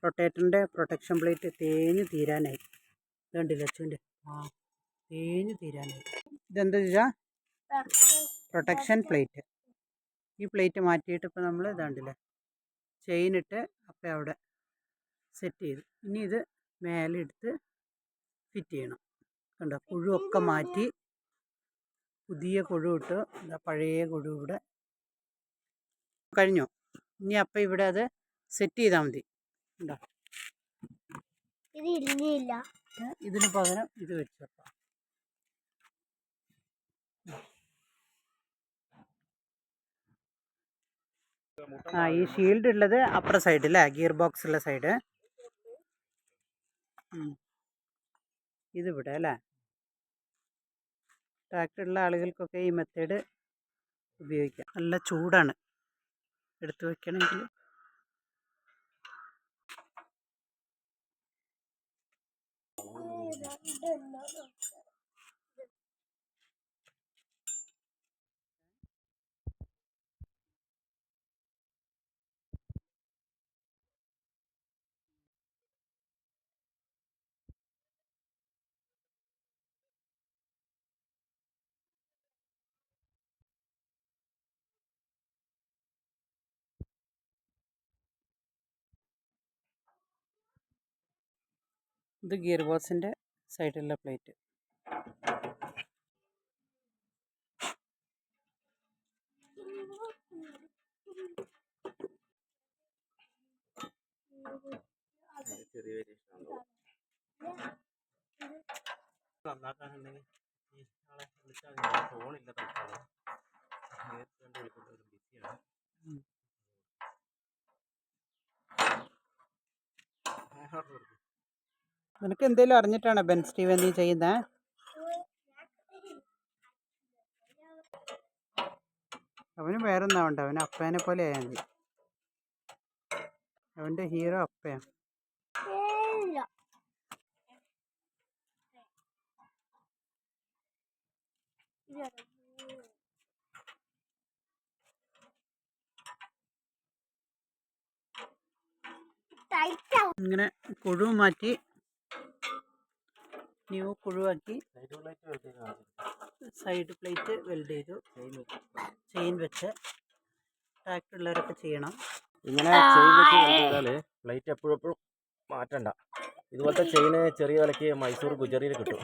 റൊട്ടേറ്ററിൻ്റെ protection plate തേഞ്ഞ് തീരാനായി. ഇതുണ്ടല്ലോ അച്ഛൻ്റെ തേഞ്ഞ് തീരാനായി. ഇതെന്താ വെച്ചാൽ പ്രൊട്ടക്ഷൻ പ്ലേറ്റ്. ഈ പ്ലേറ്റ് മാറ്റിയിട്ട് ഇപ്പോൾ നമ്മൾ ഇതാണ്ടില്ലേ ചെയിനിട്ട് അപ്പം അവിടെ സെറ്റ് ചെയ്തു. ഇനി ഇത് മേലെ എടുത്ത് ഫിറ്റ് ചെയ്യണം. കണ്ടോ, കുഴുവൊക്കെ മാറ്റി പുതിയ കുഴു ഇട്ട്, പഴയ കുഴു ഇവിടെ കഴിഞ്ഞു. ഇനി അപ്പം ഇവിടെ അത് സെറ്റ് ചെയ്താൽ മതി. ഉണ്ടോ, ഇതിന് പകരം ഇത് വെച്ചപ്പം ഈ ഷീൽഡ് ഉള്ളത് അപ്പുറ സൈഡ് അല്ലേ, ഗിയർ ബോക്സ് ഉള്ള സൈഡ്. ഇതിവിടെ അല്ലേ. ട്രാക്ടറുള്ള ആളുകൾക്കൊക്കെ ഈ മെത്തേഡ് ഉപയോഗിക്കാം. നല്ല ചൂടാണ്, എടുത്തു വയ്ക്കണമെങ്കിൽ. ഇത് ഗിയർ ബോക്സിൻ്റെ സൈഡിലുള്ള പ്ലേറ്റ്. നിനക്ക് എന്തെങ്കിലും അറിഞ്ഞിട്ടാണോ ബെൻ സ്റ്റീവൻ നീ ചെയ്യുന്നത്? അവന് വേറൊന്നും ആവണ്ട, അവന് അപ്പേനെ പോലെ ആയാൽ മതി. അവൻ്റെ ഹീറോ അപ്പയാണ്. ഇങ്ങനെ കുഴു മാറ്റി ന്യൂ കുഴുവാക്കി സൈഡ് പ്ലേറ്റ് വെൽഡ് ചെയ്തു. ചെയിൻ വെച്ച് ട്രാക്ടറുള്ളവരൊക്കെ ചെയ്യണം. ഇങ്ങനെ ചെയിൻ വെച്ച് ചെയ്താൽ പ്ലേറ്റ് എപ്പോഴും മാറ്റണ്ട. ഇതുപോലത്തെ ചെയിന് ചെറിയ വിലയ്ക്ക് മൈസൂർ ഗുജറിയിൽ കിട്ടും.